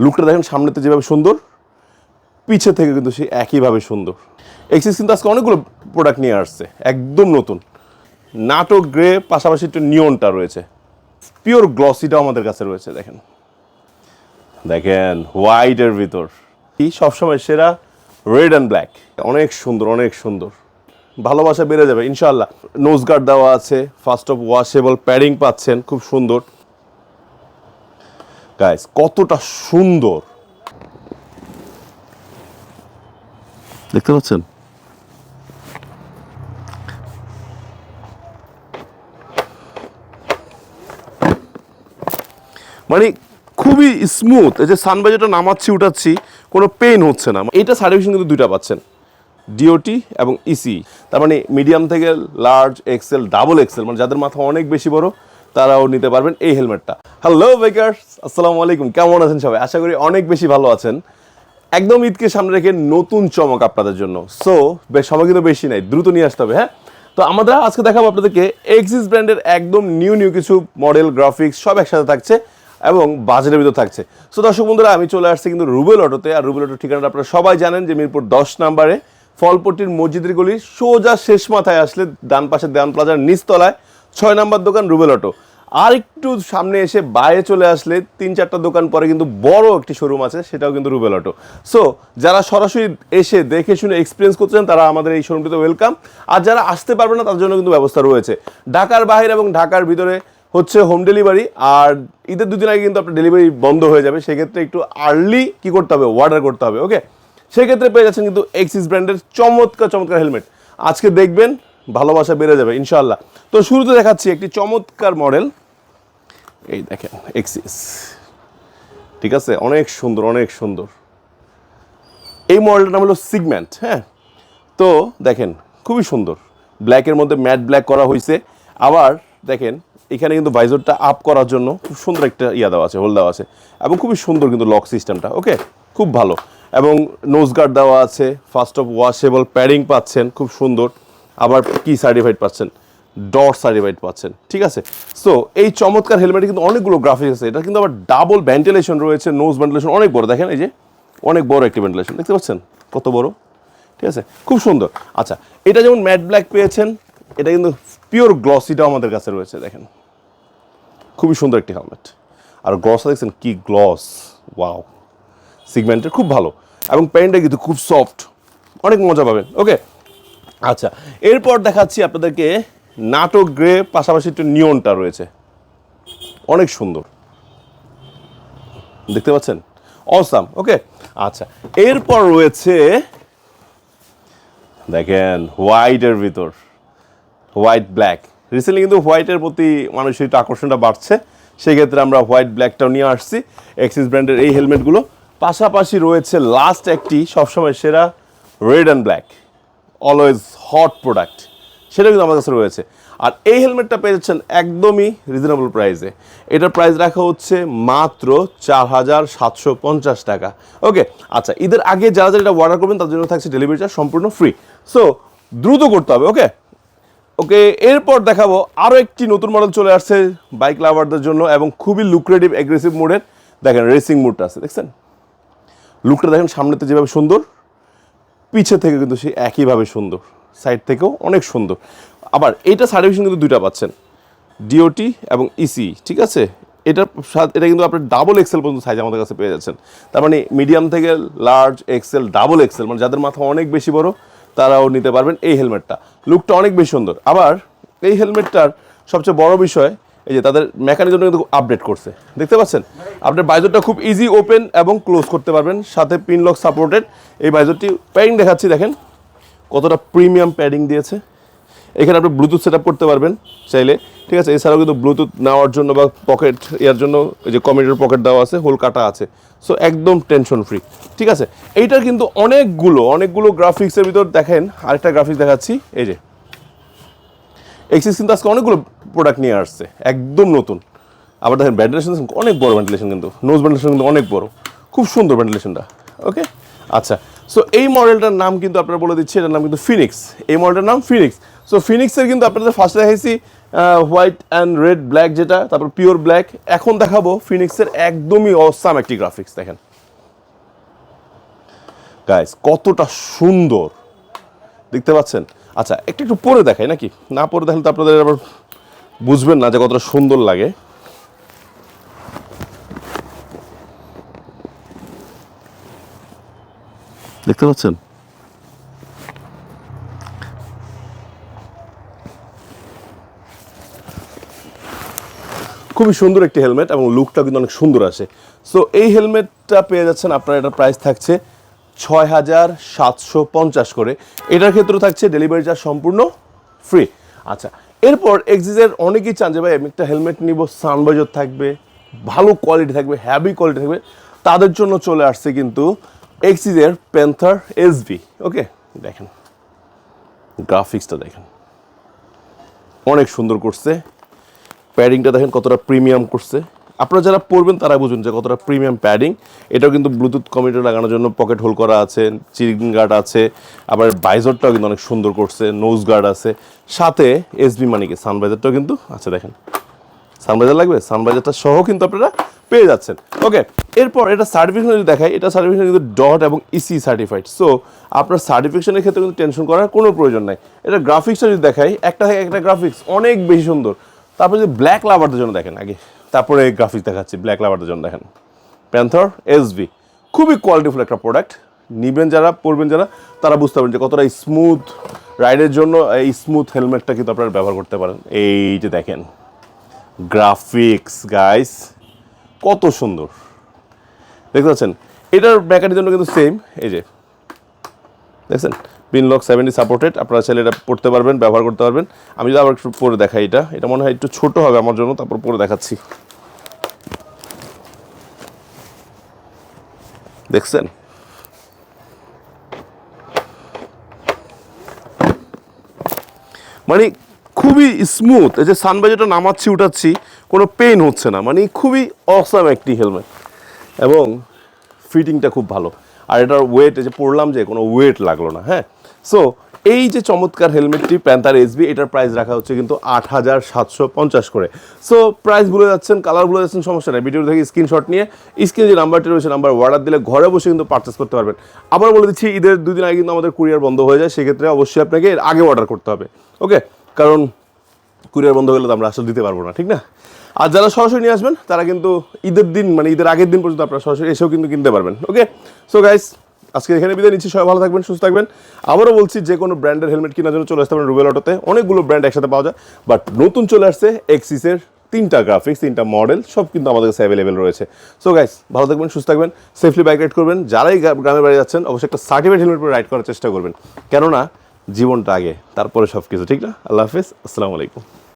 লুকটা দেখেন সামনেতে যেভাবে সুন্দর, পিছে থেকে কিন্তু সেই একইভাবে সুন্দর। এক্সিস কিন্তু আজকে অনেকগুলো প্রোডাক্ট নিয়ে আসছে, একদম নতুন নাটক গ্রে, পাশাপাশি একটু নিয়নটা রয়েছে, পিওর গ্লসিটাও আমাদের কাছে রয়েছে। দেখেন দেখেন হোয়াইটের ভিতর কি সবসময় সেরা রেড অ্যান্ড ব্ল্যাক, অনেক সুন্দর অনেক সুন্দর, ভালোবাসা বেড়ে যাবে ইনশাআল্লাহ। নোজ গার্ড দেওয়া আছে, ফার্স্ট অফ ওয়াশেবল প্যাডিং পাচ্ছেন, খুব সুন্দর গাইস, কতটা সুন্দর দেখতে পাচ্ছেন। মানে খুবই স্মুথ, এই যে সানবাইজারটা নামাচ্ছি উঠাচ্ছি কোনো পেইন হচ্ছে না। এটা সার্ভিসিং কিন্তু দুইটা পাচ্ছেন, ডিওটি এবং ইসি। তার মানে মিডিয়াম থেকে লার্জ এক্সেল, ডাবল এক্সেল, মানে যাদের মাথা অনেক বেশি বড় তারাও নিতে পারবেন এই হেলমেটটা। হ্যালো বাইকার্স, আসসালামু আলাইকুম, কেমন আছেন সবাই? আশা করি অনেক বেশি ভালো আছেন। একদম ঈদকে সামনে রেখে নতুন চমক আপনাদের জন্য। সো বেশ সময় কিন্তু বেশি নাই, দ্রুত নিয়ে আসতে হবে। হ্যাঁ, তো আমরা আজকে দেখাবো আপনাদেরকে এক্সিস ব্র্যান্ডের একদম নিউ কিছু মডেল, গ্রাফিক্স সব একসাথে থাকছে এবং বাজেটের ভিতর থাকছে। সো দর্শক বন্ধুরা, আমি চলে আসছি কিন্তু রুবেল অটোতে। আর রুবেল অটোর ঠিকানাটা আপনারা সবাই জানেন যে মিরপুর 10 নম্বরে ফলপট্টির মসজিদের গলির সোজা শেষ মাথায় আসলে ডান পাশে দেওয়ান প্লাজার নিচতলায় 6 নম্বর দোকান রুবেল অটো। আর একটু সামনে এসে বাইরে চলে আসলে 3-4টা দোকান পরে কিন্তু বড় একটি শোরুম আছে, সেটাও কিন্তু রুবেল অটো। সো যারা সরাসরি এসে দেখে শুনে এক্সপিরিয়েন্স করতে চান তারা আমাদের এই শোরুমটিতে ওয়েলকাম। আর যারা আসতে পারবে না তার জন্য কিন্তু ব্যবস্থা রয়েছে। ঢাকার বাইরে এবং ঢাকার ভিতরে হচ্ছে হোম ডেলিভারি। আর ঈদের দুদিন আগে কিন্তু আপনার ডেলিভারি বন্ধ হয়ে যাবে, সেক্ষেত্রে একটু আর্লি কি করতে হবে, অর্ডার করতে হবে। ওকে, সেক্ষেত্রে পেয়ে যাচ্ছেন কিন্তু এক্সিস ব্র্যান্ডের চমৎকার হেলমেট। আজকে দেখবেন ভালোবাসা বেড়ে যাবে ইনশাআল্লাহ। তো শুরুতে দেখাচ্ছি একটি চমৎকার মডেল, এই দেখেন এক্সিস, ঠিক আছে, অনেক সুন্দর অনেক সুন্দর। এই মডেলটার নাম হলো সিগমেন্ট। হ্যাঁ, তো দেখেন খুবই সুন্দর, ব্ল্যাকের মধ্যে ম্যাট ব্ল্যাক করা হয়েছে। আবার দেখেন এখানে কিন্তু ভাইজরটা আপ করার জন্য খুব সুন্দর একটা দেওয়া আছে, হোল দেওয়া আছে, এবং খুবই সুন্দর কিন্তু লক সিস্টেমটা। ওকে, খুব ভালো। এবং নোজ গার্ড দেওয়া আছে, ফার্স্ট অফ ওয়াশেবল প্যাডিং পাচ্ছেন, খুব সুন্দর। আবার কি সার্টিফাইড পাচ্ছেন, ডট সার্টিফাইড পাচ্ছেন, ঠিক আছে। সো এই চমৎকার হেলমেটে কিন্তু অনেকগুলো গ্রাফিক্স আছে। এটা কিন্তু আবার ডাবল ভেন্টিলেশন রয়েছে, নোজ ভেন্টিলেশন অনেক বড়, দেখেন এই যে অনেক বড় একটি ভেন্টিলেশন, দেখতে পাচ্ছেন কত বড়, ঠিক আছে, খুব সুন্দর। আচ্ছা, এটা যেমন ম্যাট ব্ল্যাক পেয়েছেন, এটা কিন্তু পিওর গ্লসিটাও আমাদের কাছে রয়েছে। দেখেন খুবই সুন্দর একটি হেলমেট, আর গ্লসটা দেখছেন কি গ্লস, ওয়াও, সিগমেন্টের খুব ভালো। এবং প্যান্টটা কিন্তু খুব সফট, অনেক মজা পাবেন। ওকে, আচ্ছা, এরপর দেখাচ্ছি আপনাদেরকে নাটক গ্রে, পাশাপাশি একটু নিয়নটা রয়েছে, অনেক সুন্দর, দেখতে পাচ্ছেন, অসাম। ওকে, আচ্ছা, এরপর রয়েছে দেখেন হোয়াইটের ভিতর, হোয়াইট ব্ল্যাক। রিসেন্টলি কিন্তু হোয়াইটের প্রতি মানুষের একটু আকর্ষণটা বাড়ছে, সেক্ষেত্রে আমরা হোয়াইট ব্ল্যাকটাও নিয়ে আসছি এক্সিস ব্র্যান্ডের এই হেলমেটগুলো। পাশাপাশি রয়েছে লাস্ট একটি সবসময় সেরা red and black, always hot product, সেটা কিন্তু আমার কাছে রয়েছে। আর এই হেলমেটটা পেয়ে যাচ্ছেন একদমই রিজনেবল প্রাইসে। এটার প্রাইস রাখা হচ্ছে মাত্র 4750 টাকা। ওকে, আচ্ছা, ঈদের আগে যারা যারা এটা অর্ডার করবেন তার জন্য থাকছে ডেলিভারি চার্জ সম্পূর্ণ ফ্রি। সো দ্রুত করতে হবে। ওকে ওকে, এরপর দেখাবো আরও একটি নতুন মডেল চলে আসছে বাইক লাভারদের জন্য, এবং খুবই লুক্রেটিভ অ্যাগ্রেসিভ মোডের। দেখেন রেসিং মোডটা আছে, দেখছেন লুকটা দেখেন সামনেতে যেভাবে সুন্দর, পিছে থেকে কিন্তু সেই একইভাবে সুন্দর, সাইড থেকেও অনেক সুন্দর। আবার এইটা সার্ভিসিং কিন্তু দুইটা পাচ্ছেন, ডিওটি এবং ইসি, ঠিক আছে। এটা কিন্তু আপনার ডাবল এক্সেল পর্যন্ত সাইজ আমাদের কাছে পেয়ে যাচ্ছেন। তার মানে মিডিয়াম থেকে লার্জ এক্সেল, ডাবল এক্সেল, মানে যাদের মাথা অনেক বেশি বড় তারাও নিতে পারবেন এই হেলমেটটা। লুকটা অনেক বেশি সুন্দর। আবার এই হেলমেটটার সবচেয়ে বড় বিষয় এই যে তাদের মেকানিজমটা কিন্তু আপডেট করছে, দেখতে পাচ্ছেন। আপনার বাইজরটা খুব ইজি ওপেন এবং ক্লোজ করতে পারবেন, সাথে পিন লক সাপোর্টেড। এই বাইজরটি প্যাডিং দেখাচ্ছি, দেখেন কতটা প্রিমিয়াম প্যাডিং দিয়েছে। এখানে আপনি ব্লুটুথ সেট আপ করতে পারবেন চাইলে, ঠিক আছে। এছাড়াও কিন্তু ব্লুটুথ নেওয়ার জন্য বা পকেট ইয়ার জন্য এই যে কমিউটার পকেট দেওয়া আছে, হোল কাটা আছে। সো একদম টেনশন ফ্রি, ঠিক আছে। এইটার কিন্তু অনেকগুলো গ্রাফিক্সের ভিতর দেখেন আরেকটা গ্রাফিক্স দেখাচ্ছি, এই যে এক্সিস কিন্তু আজকে অনেকগুলো প্রোডাক্ট নিয়ে আসছে, একদম নতুন। আবার দেখেন ভেন্টিলেশন অনেক বড়, ভেন্টিলেশন কিন্তু নোজ ভেন্টিলেশন কিন্তু অনেক বড়, খুব সুন্দর ভেন্টিলেশনটা। ওকে, আচ্ছা, সো এই মডেলটার নাম কিন্তু আপনারা বলে দিচ্ছি, এটার নাম কিন্তু ফিনিক্স। এই মডেলটার নাম ফিনিক্স। সো ফিনিক্সের কিন্তু আপনাদের ফার্স্টে দেখাইছি হোয়াইট অ্যান্ড রেড ব্ল্যাক যেটা, তারপর পিওর ব্ল্যাক। এখন দেখাবো ফিনিক্সের একদমই অসাম একটি গ্রাফিক্স। দেখেন গাইস কতটা সুন্দর দেখতে পাচ্ছেন। আচ্ছা একটু একটু পরে দেখাই নাকি, না পরে দেখালে তো আপনাদের আবার বুঝবেন না যে কতটা সুন্দর লাগে। দেখতে পাচ্ছেন খুবই সুন্দর একটি হেলমেট এবং লুকটা কিন্তু অনেক সুন্দর আসে। সো এই হেলমেটটা পেয়ে যাচ্ছেন আপনার, এটার প্রাইস থাকছে ৬,৭৫০ করে। এটার ক্ষেত্রে থাকছে ডেলিভারি চার্জ সম্পূর্ণ ফ্রি। আচ্ছা এরপর এক্সিসের অনেকেই চান যে ভাই আমি একটা হেলমেট নিব, সানভাইজার থাকবে, ভালো কোয়ালিটি থাকবে, হ্যাভি কোয়ালিটি থাকবে, তাদের জন্য চলে আসছে কিন্তু এক্সিসের প্যান্থার এসভি। ওকে দেখেন গ্রাফিক্সটা দেখেন অনেক সুন্দর করছে, প্যাডিংটা দেখেন কতটা প্রিমিয়াম করছে। আপনারা যারা পরবেন তারা বুঝুন যে কতটা প্রিমিয়াম প্যাডিং। এটাও কিন্তু ব্লুটুথ কমিউনিকেটর লাগানোর জন্য পকেট হোল করা আছে, চিরিং গার্ড আছে, আবার বাইজারটাও কিন্তু অনেক সুন্দর করছে, নোজ গার্ড আছে, সাথে এসবি মানিকে সানভাইজারটাও কিন্তু আছে। দেখেন সানভাইজার লাগবে, সানভাইজারটা সহ কিন্তু আপনারা পেয়ে যাচ্ছেন। ওকে এরপর এটা সার্টিফিকেশন যদি দেখাই, এটা সার্টিফিকেশন কিন্তু ডট এবং ইসি সার্টিফাইড। সো আপনার সার্টিফিকেশনের ক্ষেত্রে কিন্তু টেনশন করার কোনো প্রয়োজন নাই। এটা গ্রাফিক্সটা যদি দেখাই, একটা থেকে একটা গ্রাফিক্স অনেক বেশি সুন্দর। তারপরে যদি ব্ল্যাক লাভারদের জন্য দেখেন আগে, তারপরে গ্রাফিক্স দেখাচ্ছি। ব্ল্যাক লাভারদের জন্য দেখেন প্যান্থার এসভি, খুবই কোয়ালিটিফুল একটা প্রোডাক্ট। নিবেন যারা, পরবেন যারা, তারা বুঝতে পারবেন যে কতটা স্মুথ রাইডের জন্য এই স্মুথ হেলমেটটা কিন্তু আপনারা ব্যবহার করতে পারেন। এই যে দেখেন গ্রাফিক্স গাইস কত সুন্দর দেখতে পাচ্ছেন। এটার ব্যাকারির জন্য কিন্তু সেম, এই যে দেখছেন পিনলক 70 সাপোর্টেড। আপনারা চাইলে এটা পড়তে পারবেন, ব্যবহার করতে পারবেন। আমি যদি আবার একটু পরে দেখাই, এটা মনে হয় একটু ছোট হবে আমার জন্য, তারপর পরে দেখাচ্ছি। দেখছেন মানে খুবই স্মুথ। এই যে সানভাইজারটা নামাচ্ছি উঠাচ্ছি কোনো পেইন হচ্ছে না, মানে খুবই অসাম একটি হেলমেট এবং ফিটিংটা খুব ভালো। আর এটার ওয়েট, এই যে পড়লাম যে কোনো ওয়েট লাগলো না। হ্যাঁ সো এই যে চমৎকার হেলমেটটি প্যান্থার এসবি, এটার প্রাইস রাখা হচ্ছে কিন্তু ৮,৭৫০ করে। সো প্রাইস ভুলে যাচ্ছেন, কালার ভুলে যাচ্ছেন, সমস্যা নেই। ভিডিও থেকে স্ক্রিনশট নিয়ে স্ক্রিনে যে নাম্বারটি রয়েছে নাম্বার অর্ডার দিলে ঘরে বসে কিন্তু পারচেস করতে পারবেন। আবার বলে দিচ্ছি ঈদের 2 দিন আগে কিন্তু আমাদের কুরিয়ার বন্ধ হয়ে যায়, সেক্ষেত্রে অবশ্যই আপনাকে এর আগে অর্ডার করতে হবে। ওকে কারণ কুরিয়ার বন্ধ হলে তো আমরা আসলে দিতে পারবো না, ঠিক না? আর যারা সরাসরি নিয়ে আসবেন তারা কিন্তু ঈদের দিন, মানে ঈদের আগের দিন পর্যন্ত আপনারা সরাসরি এসেও কিন্তু কিনতে পারবেন। ওকে সো গাইস আজকে এখানে বিদায় নিচ্ছি। সবাই ভালো থাকবেন, সুস্থ থাকবেন। আবারও বলছি যে কোনো ব্র্যান্ডের হেলমেট কেনার জন্য চলে আসতে পারেন রুবেল অটোতে। অনেকগুলো ব্র্যান্ড একসাথে পাওয়া যায়, বাট নতুন চলে আসছে এক্সিসের 3টা গ্রাফিক্স, 3টা মডেল, সব কিন্তু আমাদের কাছে অ্যাভেলেবেল রয়েছে। সো গাইস ভালো থাকবেন, সুস্থ থাকবেন, সেফলি বাইক রাইড করবেন। যারাই গ্রামের বাড়ি যাচ্ছেন অবশ্যই একটা সার্টিফাইড হেলমেট পরে রাইড করার চেষ্টা করবেন, কেননা জীবনটা আগে, তারপরে সব কিছু, ঠিক না? আল্লাহ হাফেজ, আসসালামু আলাইকুম।